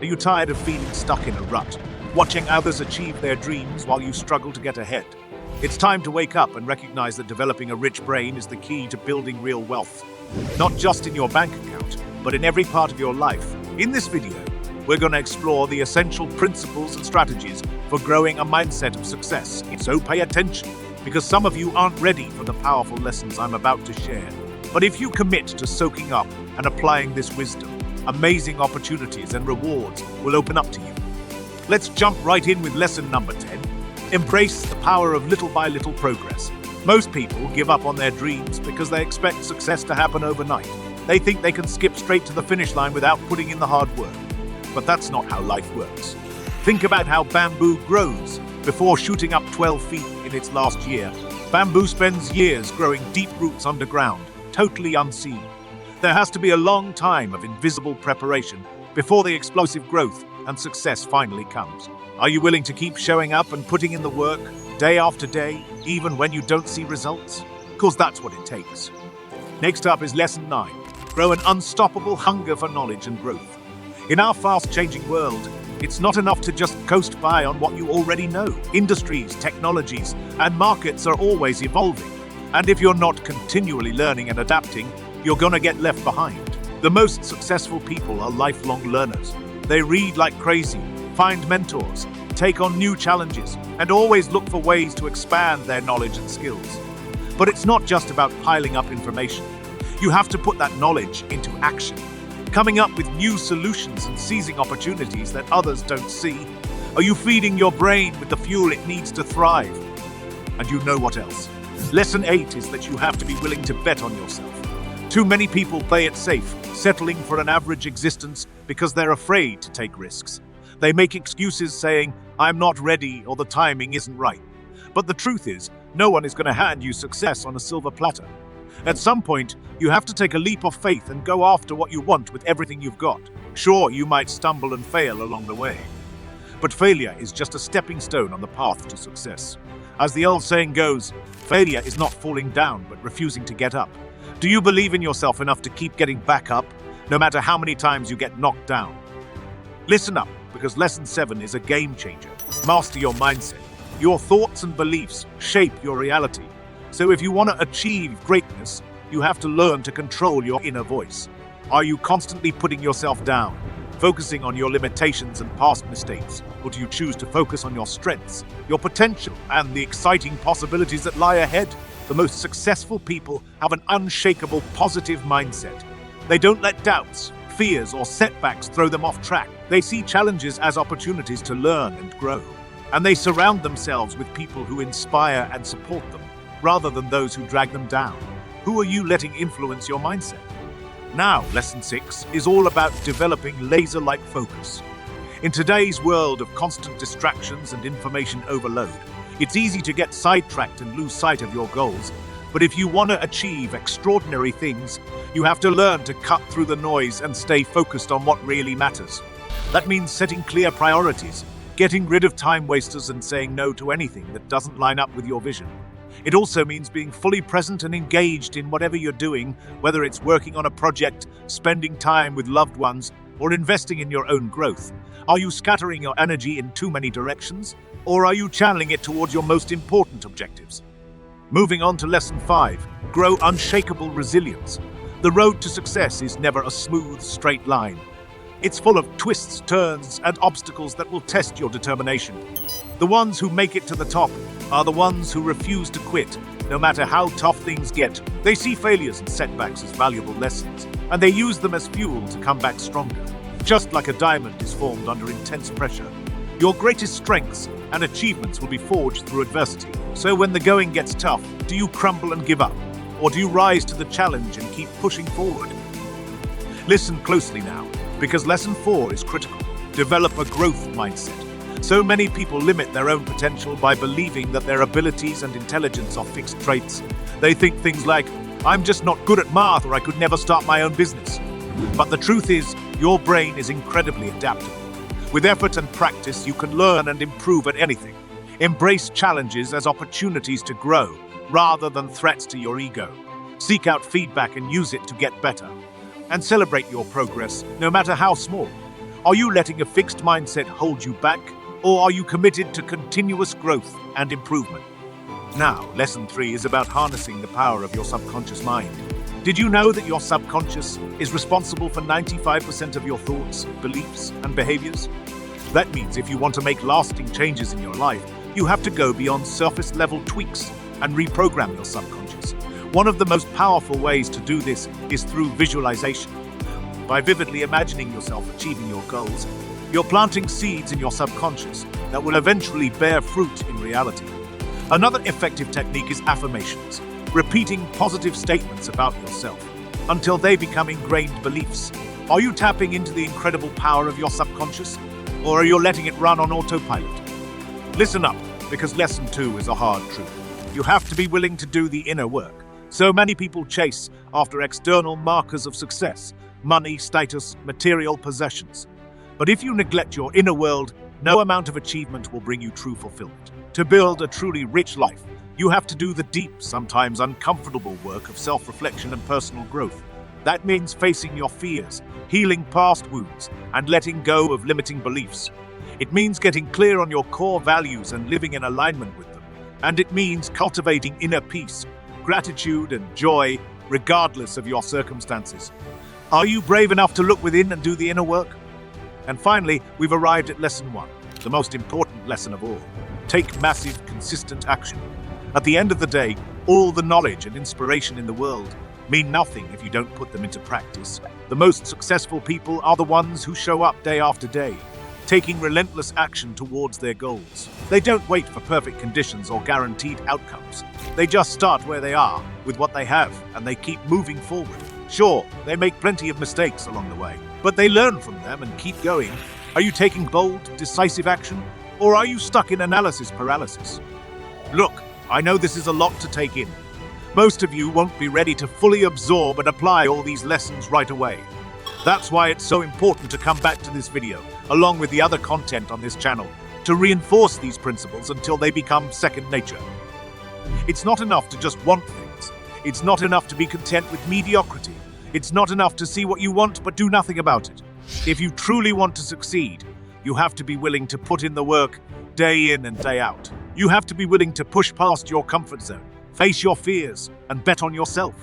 Are you tired of feeling stuck in a rut, watching others achieve their dreams while you struggle to get ahead? It's time to wake up and recognize that developing a rich brain is the key to building real wealth. Not just in your bank account, but in every part of your life. In this video, we're going to explore the essential principles and strategies for growing a mindset of success. So pay attention, because some of you aren't ready for the powerful lessons I'm about to share. But if you commit to soaking up and applying this wisdom, amazing opportunities and rewards will open up to you. Let's jump right in with lesson number 10. Embrace the power of little by little progress. Most people give up on their dreams because they expect success to happen overnight. They think they can skip straight to the finish line without putting in the hard work. But that's not how life works. Think about how bamboo grows. Before shooting up 12 feet in its last year, bamboo spends years growing deep roots underground, totally unseen. There has to be a long time of invisible preparation before the explosive growth and success finally comes. Are you willing to keep showing up and putting in the work, day after day, even when you don't see results? Because that's what it takes. Next up is lesson 9. Grow an unstoppable hunger for knowledge and growth. In our fast-changing world, it's not enough to just coast by on what you already know. Industries, technologies, and markets are always evolving. And if you're not continually learning and adapting, you're gonna get left behind. The most successful people are lifelong learners. They read like crazy, find mentors, take on new challenges, and always look for ways to expand their knowledge and skills. But it's not just about piling up information. You have to put that knowledge into action, coming up with new solutions and seizing opportunities that others don't see. Are you feeding your brain with the fuel it needs to thrive? And you know what else? Lesson 8 is that you have to be willing to bet on yourself. Too many people play it safe, settling for an average existence because they're afraid to take risks. They make excuses saying, "I'm not ready," or "the timing isn't right." But the truth is, no one is going to hand you success on a silver platter. At some point, you have to take a leap of faith and go after what you want with everything you've got. Sure, you might stumble and fail along the way, but failure is just a stepping stone on the path to success. As the old saying goes, failure is not falling down, but refusing to get up. Do you believe in yourself enough to keep getting back up, no matter how many times you get knocked down? Listen up, because lesson 7 is a game changer. Master your mindset. Your thoughts and beliefs shape your reality. So if you want to achieve greatness, you have to learn to control your inner voice. Are you constantly putting yourself down, focusing on your limitations and past mistakes? Or do you choose to focus on your strengths, your potential, and the exciting possibilities that lie ahead? The most successful people have an unshakable positive mindset. They don't let doubts, fears, or setbacks throw them off track. They see challenges as opportunities to learn and grow. And they surround themselves with people who inspire and support them, rather than those who drag them down. Who are you letting influence your mindset? Now, lesson 6 is all about developing laser-like focus. In today's world of constant distractions and information overload, it's easy to get sidetracked and lose sight of your goals. But if you want to achieve extraordinary things, you have to learn to cut through the noise and stay focused on what really matters. That means setting clear priorities, getting rid of time wasters, and saying no to anything that doesn't line up with your vision. It also means being fully present and engaged in whatever you're doing, whether it's working on a project, spending time with loved ones, or investing in your own growth. Are you scattering your energy in too many directions, or are you channeling it towards your most important objectives? Moving on to lesson 5, grow unshakable resilience. The road to success is never a smooth, straight line. It's full of twists, turns, and obstacles that will test your determination. The ones who make it to the top are the ones who refuse to quit, no matter how tough things get. They see failures and setbacks as valuable lessons, and they use them as fuel to come back stronger. Just like a diamond is formed under intense pressure, your greatest strengths and achievements will be forged through adversity. So when the going gets tough, do you crumble and give up? Or do you rise to the challenge and keep pushing forward? Listen closely now, because lesson 4 is critical. Develop a growth mindset. So many people limit their own potential by believing that their abilities and intelligence are fixed traits. They think things like, "I'm just not good at math," or "I could never start my own business." But the truth is, your brain is incredibly adaptable. With effort and practice, you can learn and improve at anything. Embrace challenges as opportunities to grow, rather than threats to your ego. Seek out feedback and use it to get better. And celebrate your progress, no matter how small. Are you letting a fixed mindset hold you back, or are you committed to continuous growth and improvement? Now, lesson 3 is about harnessing the power of your subconscious mind. Did you know that your subconscious is responsible for 95% of your thoughts, beliefs, and behaviors? That means if you want to make lasting changes in your life, you have to go beyond surface-level tweaks and reprogram your subconscious. One of the most powerful ways to do this is through visualization. By vividly imagining yourself achieving your goals, you're planting seeds in your subconscious that will eventually bear fruit in reality. Another effective technique is affirmations, repeating positive statements about yourself until they become ingrained beliefs. Are you tapping into the incredible power of your subconscious, or are you letting it run on autopilot? Listen up, because lesson 2 is a hard truth. You have to be willing to do the inner work. So many people chase after external markers of success, money, status, material possessions. But if you neglect your inner world, no amount of achievement will bring you true fulfillment. To build a truly rich life, you have to do the deep, sometimes uncomfortable work of self-reflection and personal growth. That means facing your fears, healing past wounds, and letting go of limiting beliefs. It means getting clear on your core values and living in alignment with them. And it means cultivating inner peace, gratitude, and joy, regardless of your circumstances. Are you brave enough to look within and do the inner work? And finally, we've arrived at lesson 1, the most important lesson of all. Take massive, consistent action. At the end of the day, all the knowledge and inspiration in the world mean nothing if you don't put them into practice. The most successful people are the ones who show up day after day, taking relentless action towards their goals. They don't wait for perfect conditions or guaranteed outcomes. They just start where they are, with what they have, and they keep moving forward. Sure, they make plenty of mistakes along the way, but they learn from them and keep going. Are you taking bold, decisive action, or are you stuck in analysis paralysis? Look, I know this is a lot to take in. Most of you won't be ready to fully absorb and apply all these lessons right away. That's why it's so important to come back to this video, along with the other content on this channel, to reinforce these principles until they become second nature. It's not enough to just want things. It's not enough to be content with mediocrity. It's not enough to see what you want but do nothing about it. If you truly want to succeed, you have to be willing to put in the work day in and day out. You have to be willing to push past your comfort zone, face your fears, and bet on yourself.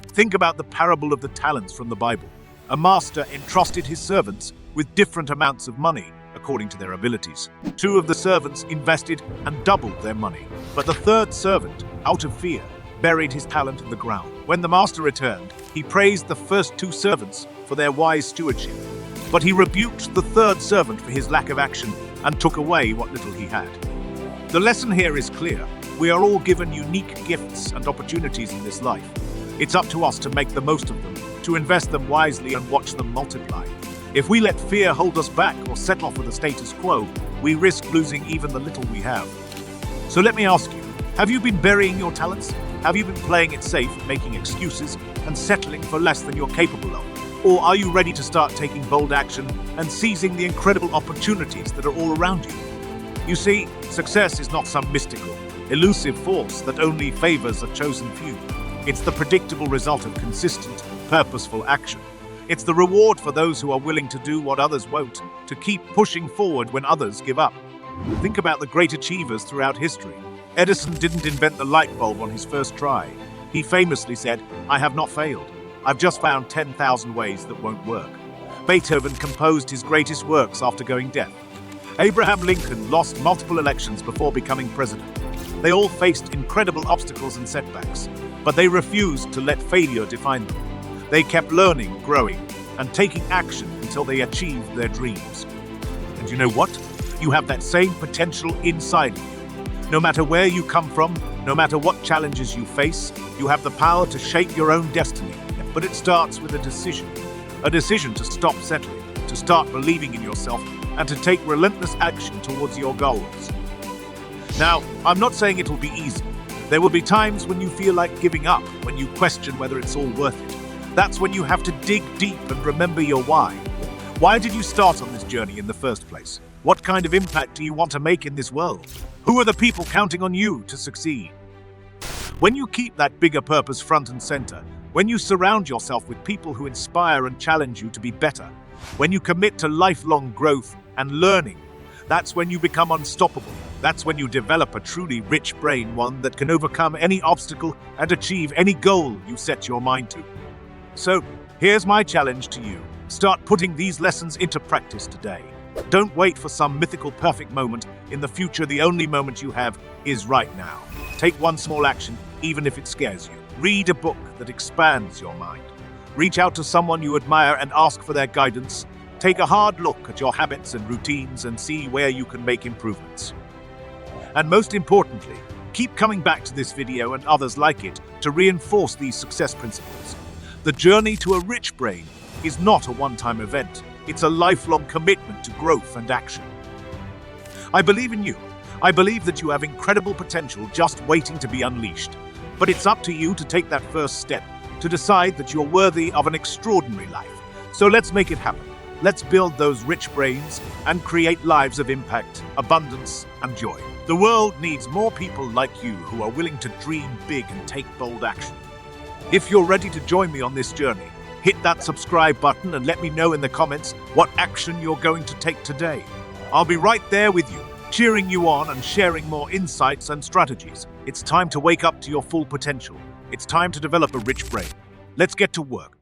Think about the parable of the talents from the Bible. A master entrusted his servants with different amounts of money according to their abilities. 2 of the servants invested and doubled their money, but the third servant, out of fear, buried his talent in the ground. When the master returned, he praised the first 2 servants for their wise stewardship, but he rebuked the third servant for his lack of action and took away what little he had. The lesson here is clear. We are all given unique gifts and opportunities in this life. It's up to us to make the most of them, to invest them wisely and watch them multiply. If we let fear hold us back or settle for the status quo, we risk losing even the little we have. So let me ask you, have you been burying your talents? Have you been playing it safe, making excuses, and settling for less than you're capable of? Or are you ready to start taking bold action and seizing the incredible opportunities that are all around you? You see, success is not some mystical, elusive force that only favors a chosen few. It's the predictable result of consistent, purposeful action. It's the reward for those who are willing to do what others won't, to keep pushing forward when others give up. Think about the great achievers throughout history. Edison didn't invent the light bulb on his first try. He famously said, "I have not failed. I've just found 10,000 ways that won't work." Beethoven composed his greatest works after going deaf. Abraham Lincoln lost multiple elections before becoming president. They all faced incredible obstacles and setbacks, but they refused to let failure define them. They kept learning, growing, and taking action until they achieved their dreams. And you know what? You have that same potential inside you. No matter where you come from, no matter what challenges you face, you have the power to shape your own destiny. But it starts with a decision to stop settling, to start believing in yourself, and to take relentless action towards your goals. Now, I'm not saying it'll be easy. There will be times when you feel like giving up, when you question whether it's all worth it. That's when you have to dig deep and remember your why. Why did you start on this journey in the first place? What kind of impact do you want to make in this world? Who are the people counting on you to succeed? When you keep that bigger purpose front and center, when you surround yourself with people who inspire and challenge you to be better, When you commit to lifelong growth and learning, that's when you become unstoppable. That's when you develop a truly rich brain, one that can overcome any obstacle and achieve any goal you set your mind to. So, here's my challenge to you. Start putting these lessons into practice today. Don't wait for some mythical perfect moment. In the future, the only moment you have is right now. Take one small action, even if it scares you. Read a book that expands your mind. Reach out to someone you admire and ask for their guidance. Take a hard look at your habits and routines and see where you can make improvements. And most importantly, keep coming back to this video and others like it to reinforce these success principles. The journey to a rich brain is not a one-time event. It's a lifelong commitment to growth and action. I believe in you. I believe that you have incredible potential just waiting to be unleashed. But it's up to you to take that first step, to decide that you're worthy of an extraordinary life. So let's make it happen. Let's build those rich brains and create lives of impact, abundance, and joy. The world needs more people like you who are willing to dream big and take bold action. If you're ready to join me on this journey, hit that subscribe button and let me know in the comments what action you're going to take today. I'll be right there with you, cheering you on and sharing more insights and strategies. It's time to wake up to your full potential. It's time to develop a rich brain. Let's get to work.